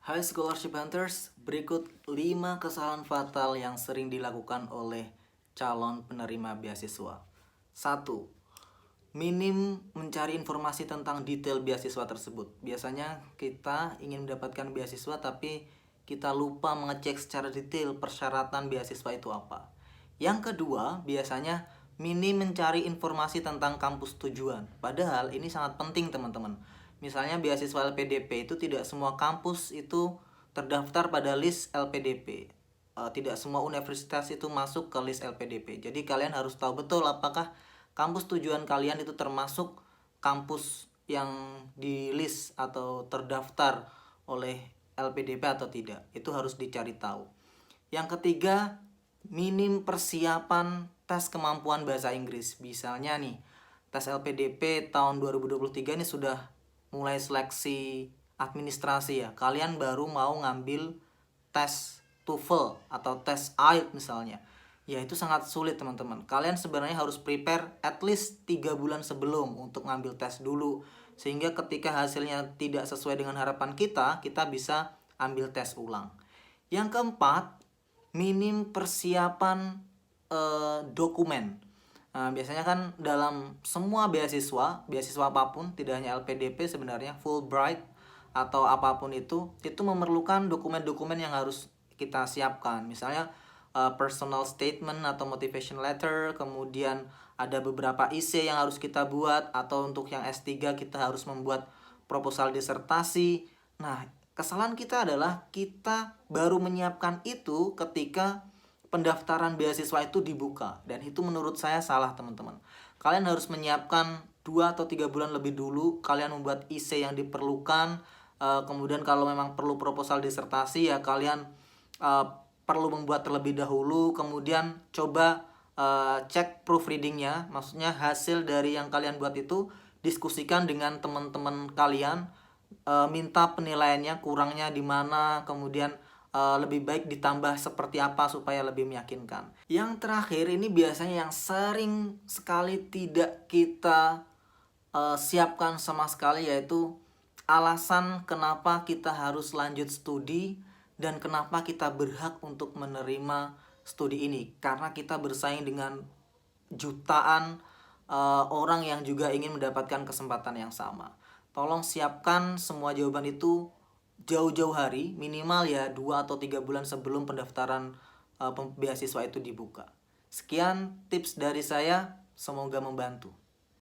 Hai Scholarship Hunters, berikut 5 kesalahan fatal yang sering dilakukan oleh calon penerima beasiswa. 1. Minim mencari informasi tentang detail beasiswa tersebut. Biasanya kita ingin mendapatkan beasiswa tapi kita lupa mengecek secara detail persyaratan beasiswa itu apa. Yang kedua, biasanya minim mencari informasi tentang kampus tujuan. Padahal ini sangat penting teman-teman. Misalnya beasiswa LPDP itu tidak semua kampus itu terdaftar pada list LPDP. Tidak semua universitas itu masuk ke list LPDP. Jadi kalian harus tahu betul apakah kampus tujuan kalian itu termasuk kampus yang di list atau terdaftar oleh LPDP atau tidak. Itu harus dicari tahu. Yang ketiga, minim persiapan tes kemampuan bahasa Inggris. Misalnya nih, tes LPDP tahun 2023 ini sudah mulai seleksi administrasi ya. Kalian baru mau ngambil tes TOEFL atau tes IELTS misalnya. Ya itu sangat sulit teman-teman. Kalian sebenarnya harus prepare at least 3 bulan sebelum untuk ngambil tes dulu. Sehingga ketika hasilnya tidak sesuai dengan harapan kita bisa ambil tes ulang. Yang keempat, minim persiapan dokumen. Nah, biasanya kan dalam semua beasiswa apapun, tidak hanya LPDP sebenarnya, Fulbright atau apapun itu memerlukan dokumen-dokumen yang harus kita siapkan. Misalnya personal statement atau motivation letter, kemudian ada beberapa IC yang harus kita buat, atau untuk yang S3 kita harus membuat proposal disertasi. Nah, kesalahan kita adalah kita baru menyiapkan itu ketika pendaftaran beasiswa itu dibuka, dan itu menurut saya salah teman-teman. Kalian harus menyiapkan 2 atau 3 bulan lebih dulu. Kalian membuat IC yang diperlukan, kemudian kalau memang perlu proposal disertasi ya kalian perlu membuat terlebih dahulu. Kemudian coba cek proofreadingnya, maksudnya hasil dari yang kalian buat itu diskusikan dengan teman-teman kalian, minta penilaiannya, kurangnya di mana, kemudian lebih baik ditambah seperti apa supaya lebih meyakinkan. Yang terakhir ini biasanya yang sering sekali tidak kita siapkan sama sekali, yaitu alasan kenapa kita harus lanjut studi dan kenapa kita berhak untuk menerima studi ini. Karena kita bersaing dengan jutaan orang yang juga ingin mendapatkan kesempatan yang sama. Tolong siapkan semua jawaban itu jauh-jauh hari, minimal ya 2 atau 3 bulan sebelum pendaftaran beasiswa itu dibuka. Sekian tips dari saya, semoga membantu.